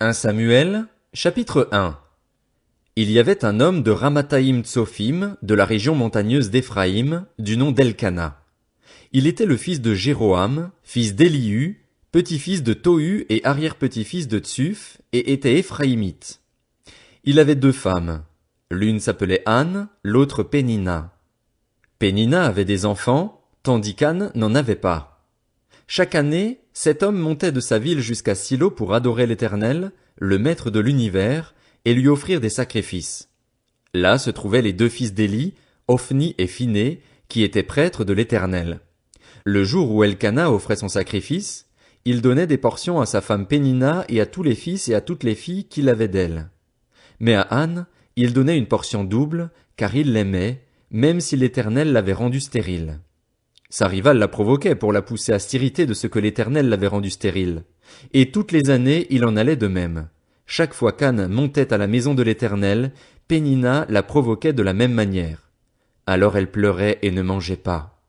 1 Samuel, chapitre 1. Il y avait un homme de Ramathaïm Tsophim, de la région montagneuse d'Éphraïm, du nom d'Elkana. Il était le fils de Jéroham, fils d'Élihu, petit-fils de Tohu et arrière-petit-fils de Tsuf, et était éphraïmite. Il avait 2 femmes. L'une s'appelait Anne, l'autre Pénina. Pénina avait des enfants, tandis qu'Anne n'en avait pas. Chaque année, cet homme montait de sa ville jusqu'à Silo pour adorer l'Éternel, le Maître de l'univers, et lui offrir des sacrifices. Là se trouvaient les 2 fils d'Éli, Ophni et Phiné, qui étaient prêtres de l'Éternel. Le jour où Elkana offrait son sacrifice, il donnait des portions à sa femme Pénina et à tous les fils et à toutes les filles qu'il avait d'elle. Mais à Anne, il donnait une portion double, car il l'aimait, même si l'Éternel l'avait rendue stérile. Sa rivale la provoquait pour la pousser à s'irriter de ce que l'Éternel l'avait rendue stérile. Et toutes les années, il en allait de même. Chaque fois qu'Anne montait à la maison de l'Éternel, Pénina la provoquait de la même manière. Alors elle pleurait et ne mangeait pas.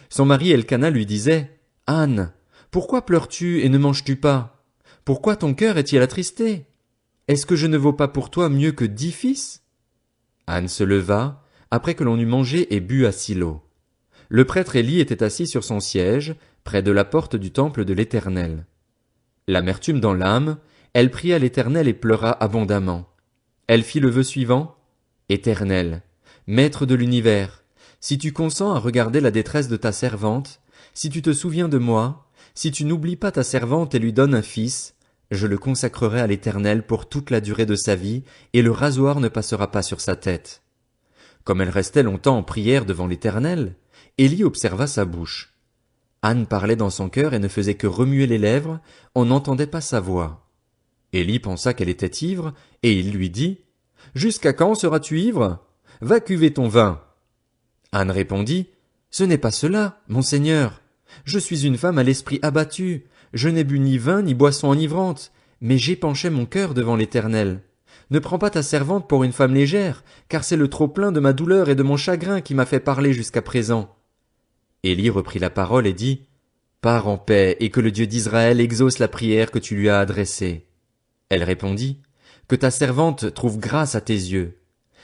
Son mari Elkana lui disait, « Anne, pourquoi pleures-tu et ne manges-tu pas? Pourquoi ton cœur est-il attristé? Est-ce que je ne vaux pas pour toi mieux que 10 fils? » Anne se leva, après que l'on eut mangé et bu à Silo. Le prêtre Éli était assis sur son siège, près de la porte du temple de l'Éternel. L'amertume dans l'âme, elle pria l'Éternel et pleura abondamment. Elle fit le vœu suivant. Éternel, Maître de l'univers, si tu consens à regarder la détresse de ta servante, si tu te souviens de moi, si tu n'oublies pas ta servante et lui donnes un fils, je le consacrerai à l'Éternel pour toute la durée de sa vie, et le rasoir ne passera pas sur sa tête. Comme elle restait longtemps en prière devant l'Éternel, Éli observa sa bouche. Anne parlait dans son cœur et ne faisait que remuer les lèvres, on n'entendait pas sa voix. Éli pensa qu'elle était ivre, et il lui dit, « Jusqu'à quand seras-tu ivre? Va cuver ton vin. » Anne répondit, « Ce n'est pas cela, mon Seigneur. Je suis une femme à l'esprit abattu, je n'ai bu ni vin ni boisson enivrante, mais j'épanchais mon cœur devant l'Éternel. Ne prends pas ta servante pour une femme légère, car c'est le trop-plein de ma douleur et de mon chagrin qui m'a fait parler jusqu'à présent. » Éli reprit la parole et dit, « Pars en paix, et que le Dieu d'Israël exauce la prière que tu lui as adressée. » Elle répondit, « Que ta servante trouve grâce à tes yeux. »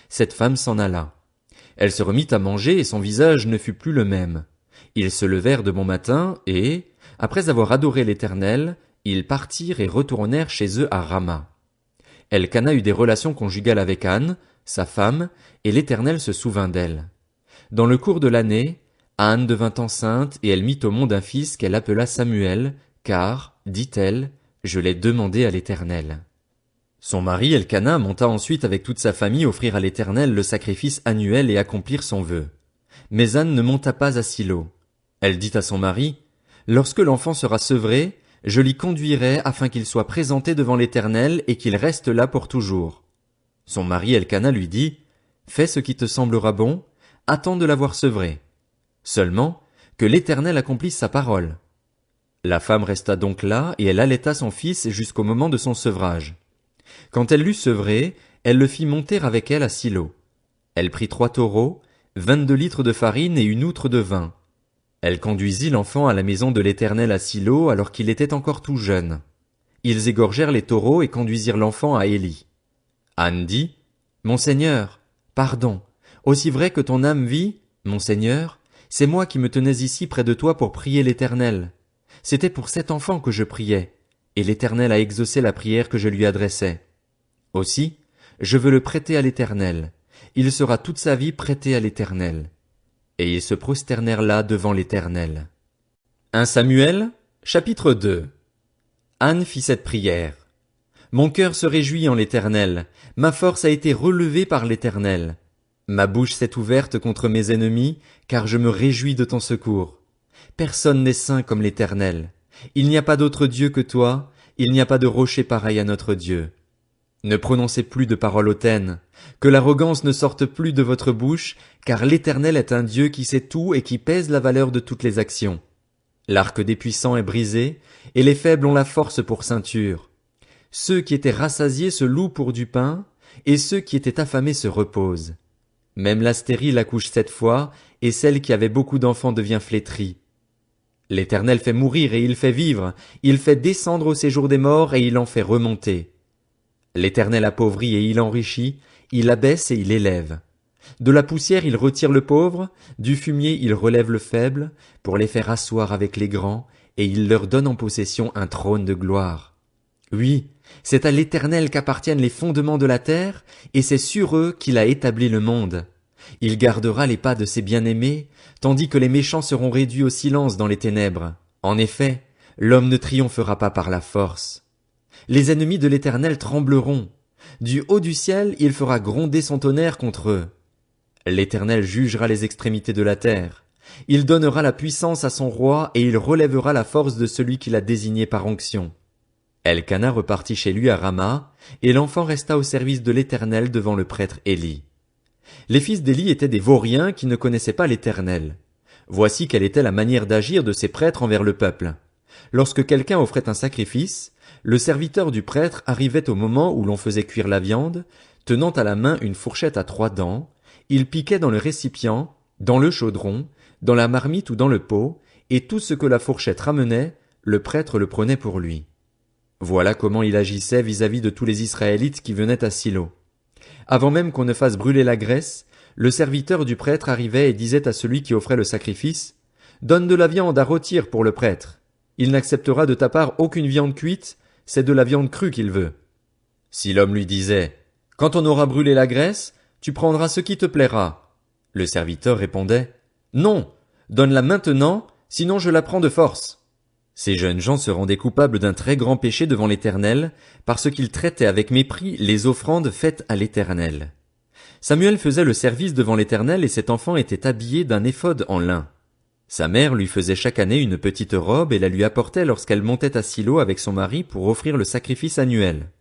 Cette femme s'en alla. Elle se remit à manger et son visage ne fut plus le même. Ils se levèrent de bon matin et, après avoir adoré l'Éternel, ils partirent et retournèrent chez eux à Rama. Elkana eut des relations conjugales avec Anne, sa femme, et l'Éternel se souvint d'elle. Dans le cours de l'année, Anne devint enceinte et elle mit au monde un fils qu'elle appela Samuel, car, dit-elle, je l'ai demandé à l'Éternel. Son mari Elkana monta ensuite avec toute sa famille offrir à l'Éternel le sacrifice annuel et accomplir son vœu. Mais Anne ne monta pas à Silo. Elle dit à son mari, « Lorsque l'enfant sera sevré, je l'y conduirai afin qu'il soit présenté devant l'Éternel et qu'il reste là pour toujours. » Son mari Elkana lui dit, « Fais ce qui te semblera bon, attends de l'avoir sevré. Seulement, que l'Éternel accomplisse sa parole. » La femme resta donc là, et elle allaita son fils jusqu'au moment de son sevrage. Quand elle l'eut sevré, elle le fit monter avec elle à Silo. Elle prit 3 taureaux, 22 litres de farine et une outre de vin. Elle conduisit l'enfant à la maison de l'Éternel à Silo alors qu'il était encore tout jeune. Ils égorgèrent les taureaux et conduisirent l'enfant à Éli. Anne dit, « Mon Seigneur, pardon, aussi vrai que ton âme vit, mon Seigneur, c'est moi qui me tenais ici près de toi pour prier l'Éternel. C'était pour cet enfant que je priais, et l'Éternel a exaucé la prière que je lui adressais. Aussi, je veux le prêter à l'Éternel. Il sera toute sa vie prêté à l'Éternel. » Et ils se prosternèrent là devant l'Éternel. 1 Samuel, chapitre 2. Anne fit cette prière. Mon cœur se réjouit en l'Éternel, ma force a été relevée par l'Éternel. Ma bouche s'est ouverte contre mes ennemis, car je me réjouis de ton secours. Personne n'est saint comme l'Éternel. Il n'y a pas d'autre Dieu que toi, il n'y a pas de rocher pareil à notre Dieu. Ne prononcez plus de paroles hautaines, que l'arrogance ne sorte plus de votre bouche, car l'Éternel est un Dieu qui sait tout et qui pèse la valeur de toutes les actions. L'arc des puissants est brisé, et les faibles ont la force pour ceinture. Ceux qui étaient rassasiés se louent pour du pain, et ceux qui étaient affamés se reposent. Même la stérile accouche 7 fois, et celle qui avait beaucoup d'enfants devient flétrie. L'Éternel fait mourir et il fait vivre, il fait descendre au séjour des morts et il en fait remonter. L'Éternel appauvrit et il enrichit, il abaisse et il élève. De la poussière il retire le pauvre, du fumier il relève le faible, pour les faire asseoir avec les grands, et il leur donne en possession un trône de gloire. Oui, c'est à l'Éternel qu'appartiennent les fondements de la terre, et c'est sur eux qu'il a établi le monde. Il gardera les pas de ses bien-aimés, tandis que les méchants seront réduits au silence dans les ténèbres. En effet, l'homme ne triomphera pas par la force. Les ennemis de l'Éternel trembleront. Du haut du ciel, il fera gronder son tonnerre contre eux. L'Éternel jugera les extrémités de la terre. Il donnera la puissance à son roi et il relèvera la force de celui qu'il a désigné par onction. Elkana repartit chez lui à Rama, et l'enfant resta au service de l'Éternel devant le prêtre Éli. Les fils d'Éli étaient des vauriens qui ne connaissaient pas l'Éternel. Voici quelle était la manière d'agir de ces prêtres envers le peuple. Lorsque quelqu'un offrait un sacrifice, le serviteur du prêtre arrivait au moment où l'on faisait cuire la viande, tenant à la main une fourchette à 3 dents, il piquait dans le récipient, dans le chaudron, dans la marmite ou dans le pot, et tout ce que la fourchette ramenait, le prêtre le prenait pour lui. Voilà comment il agissait vis-à-vis de tous les Israélites qui venaient à Silo. Avant même qu'on ne fasse brûler la graisse, le serviteur du prêtre arrivait et disait à celui qui offrait le sacrifice, « Donne de la viande à rôtir pour le prêtre. Il n'acceptera de ta part aucune viande cuite, c'est de la viande crue qu'il veut. » Si l'homme lui disait, « Quand on aura brûlé la graisse, tu prendras ce qui te plaira. » Le serviteur répondait, « Non, donne-la maintenant, sinon je la prends de force. » Ces jeunes gens se rendaient coupables d'un très grand péché devant l'Éternel, parce qu'ils traitaient avec mépris les offrandes faites à l'Éternel. Samuel faisait le service devant l'Éternel et cet enfant était habillé d'un éphod en lin. Sa mère lui faisait chaque année une petite robe et la lui apportait lorsqu'elle montait à Silo avec son mari pour offrir le sacrifice annuel.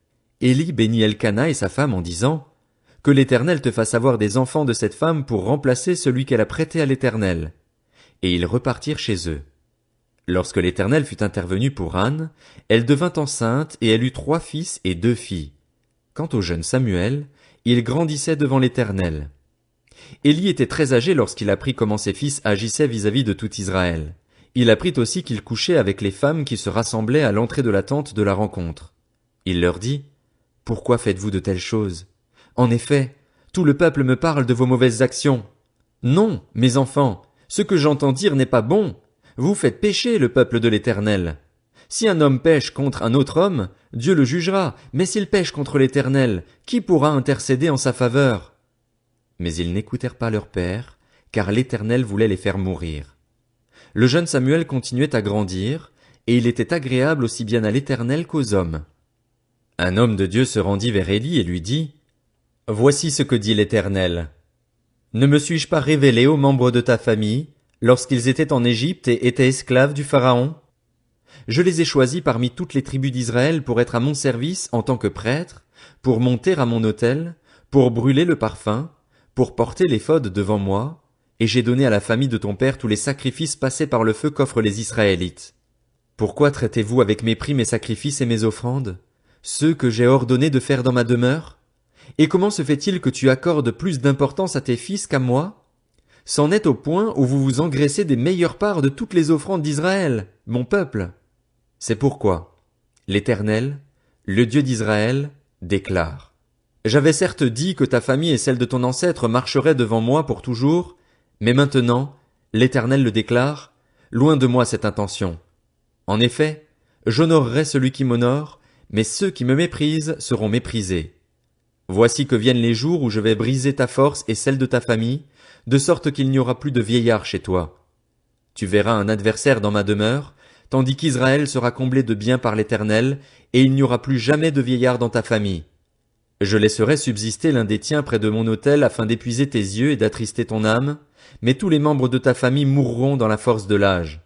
Éli bénit Elkana et sa femme en disant, « Que l'Éternel te fasse avoir des enfants de cette femme pour remplacer celui qu'elle a prêté à l'Éternel. » Et ils repartirent chez eux. Lorsque l'Éternel fut intervenu pour Anne, elle devint enceinte et elle eut 3 fils et 2 filles. Quant au jeune Samuel, il grandissait devant l'Éternel. Éli était très âgé lorsqu'il apprit comment ses fils agissaient vis-à-vis de tout Israël. Il apprit aussi qu'il couchait avec les femmes qui se rassemblaient à l'entrée de la tente de la rencontre. Il leur dit, « Pourquoi faites-vous de telles choses? En effet, tout le peuple me parle de vos mauvaises actions. Non, mes enfants, ce que j'entends dire n'est pas bon. Vous faites pécher le peuple de l'Éternel. Si un homme pêche contre un autre homme, Dieu le jugera, mais s'il pêche contre l'Éternel, qui pourra intercéder en sa faveur? » Mais ils n'écoutèrent pas leur père, car l'Éternel voulait les faire mourir. Le jeune Samuel continuait à grandir, et il était agréable aussi bien à l'Éternel qu'aux hommes. Un homme de Dieu se rendit vers Éli et lui dit, « Voici ce que dit l'Éternel. Ne me suis-je pas révélé aux membres de ta famille, lorsqu'ils étaient en Égypte et étaient esclaves du Pharaon? Je les ai choisis parmi toutes les tribus d'Israël pour être à mon service en tant que prêtre, pour monter à mon autel, pour brûler le parfum, pour porter l'éphod devant moi, et j'ai donné à la famille de ton père tous les sacrifices passés par le feu qu'offrent les Israélites. Pourquoi traitez-vous avec mépris mes sacrifices et mes offrandes, ceux que j'ai ordonné de faire dans ma demeure? Et comment se fait-il que tu accordes plus d'importance à tes fils qu'à moi? C'en est au point où vous vous engraissez des meilleures parts de toutes les offrandes d'Israël, mon peuple. C'est pourquoi l'Éternel, le Dieu d'Israël, déclare. J'avais certes dit que ta famille et celle de ton ancêtre marcheraient devant moi pour toujours, mais maintenant, l'Éternel le déclare, loin de moi cette intention. En effet, j'honorerai celui qui m'honore, mais ceux qui me méprisent seront méprisés. Voici que viennent les jours où je vais briser ta force et celle de ta famille, de sorte qu'il n'y aura plus de vieillards chez toi. Tu verras un adversaire dans ma demeure, tandis qu'Israël sera comblé de biens par l'Éternel, et il n'y aura plus jamais de vieillards dans ta famille. Je laisserai subsister l'un des tiens près de mon autel afin d'épuiser tes yeux et d'attrister ton âme, mais tous les membres de ta famille mourront dans la force de l'âge.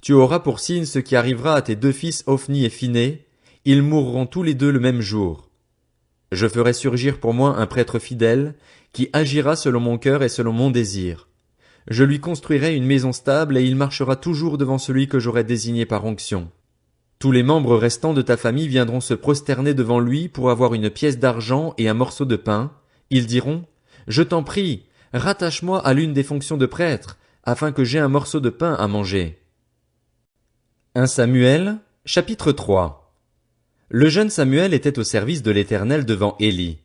Tu auras pour signe ce qui arrivera à tes 2 fils Ophni et Phiné, ils mourront tous les 2 le même jour. Je ferai surgir pour moi un prêtre fidèle, qui agira selon mon cœur et selon mon désir. Je lui construirai une maison stable et il marchera toujours devant celui que j'aurai désigné par onction. Tous les membres restants de ta famille viendront se prosterner devant lui pour avoir une pièce d'argent et un morceau de pain. Ils diront, « Je t'en prie, rattache-moi à l'une des fonctions de prêtre, afin que j'aie un morceau de pain à manger. » 1 Samuel, chapitre 3. Le jeune Samuel était au service de l'Éternel devant Élie.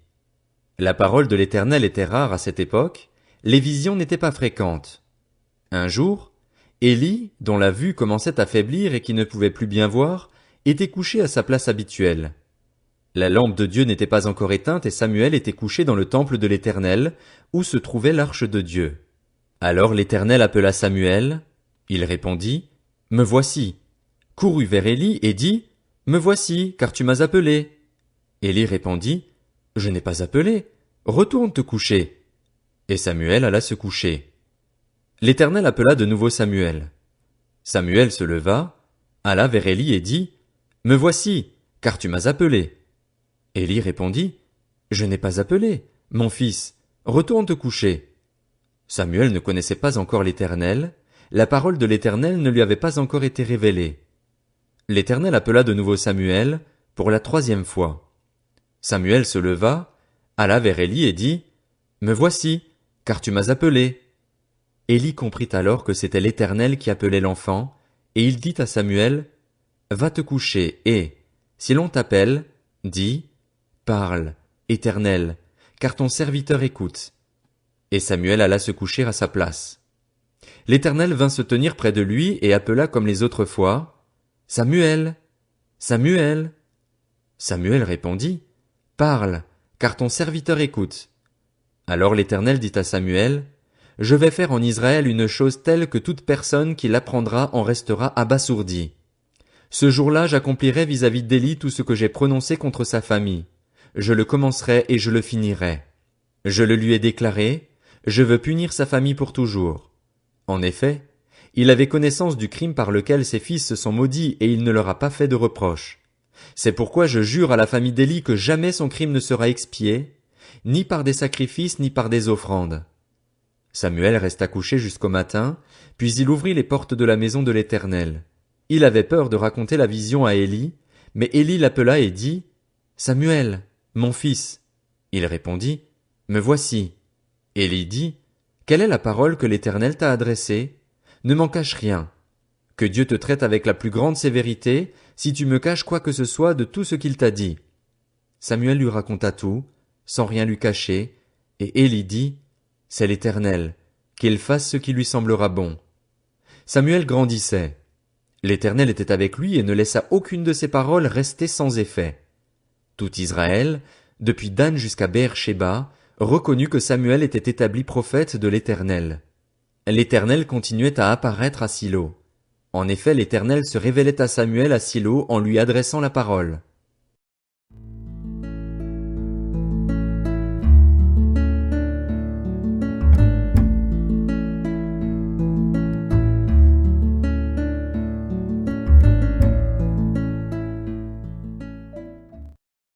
La parole de l'Éternel était rare à cette époque, les visions n'étaient pas fréquentes. Un jour, Élie, dont la vue commençait à faiblir et qui ne pouvait plus bien voir, était couché à sa place habituelle. La lampe de Dieu n'était pas encore éteinte et Samuel était couché dans le temple de l'Éternel, où se trouvait l'arche de Dieu. Alors l'Éternel appela Samuel. Il répondit, « Me voici » courut vers Élie et dit, « Me voici, car tu m'as appelé. » Élie répondit, « Je n'ai pas appelé, retourne te coucher. » Et Samuel alla se coucher. L'Éternel appela de nouveau Samuel. Samuel se leva, alla vers Élie et dit, « Me voici, car tu m'as appelé. » Élie répondit, « Je n'ai pas appelé, mon fils, retourne te coucher. » Samuel ne connaissait pas encore l'Éternel, la parole de l'Éternel ne lui avait pas encore été révélée. L'Éternel appela de nouveau Samuel, pour la 3e fois. Samuel se leva, alla vers Élie et dit, « Me voici, car tu m'as appelé. » Élie comprit alors que c'était l'Éternel qui appelait l'enfant, et il dit à Samuel, « Va te coucher, et, si l'on t'appelle, dis, « Parle, Éternel, car ton serviteur écoute. » Et Samuel alla se coucher à sa place. L'Éternel vint se tenir près de lui et appela comme les autres fois, « Samuel, Samuel. » Samuel répondit, « Parle, car ton serviteur écoute. » Alors l'Éternel dit à Samuel, « Je vais faire en Israël une chose telle que toute personne qui l'apprendra en restera abasourdie. Ce jour-là j'accomplirai vis-à-vis d'Élie tout ce que j'ai prononcé contre sa famille. Je le commencerai et je le finirai. Je le lui ai déclaré, je veux punir sa famille pour toujours. En effet, il avait connaissance du crime par lequel ses fils se sont maudits et il ne leur a pas fait de reproche. C'est pourquoi je jure à la famille d'Élie que jamais son crime ne sera expié, ni par des sacrifices ni par des offrandes. » Samuel resta couché jusqu'au matin, puis il ouvrit les portes de la maison de l'Éternel. Il avait peur de raconter la vision à Élie, mais Élie l'appela et dit, « Samuel, mon fils. » Il répondit, « Me voici. » Élie dit, « Quelle est la parole que l'Éternel t'a adressée? Ne m'en cache rien. Que Dieu te traite avec la plus grande sévérité, si tu me caches quoi que ce soit de tout ce qu'il t'a dit. » Samuel lui raconta tout, sans rien lui cacher, et Élie dit, « C'est l'Éternel, qu'il fasse ce qui lui semblera bon. » Samuel grandissait. L'Éternel était avec lui et ne laissa aucune de ses paroles rester sans effet. Tout Israël, depuis Dan jusqu'à Beër-Shéba, reconnut que Samuel était établi prophète de l'Éternel. L'Éternel continuait à apparaître à Silo. En effet, l'Éternel se révélait à Samuel à Silo en lui adressant la parole.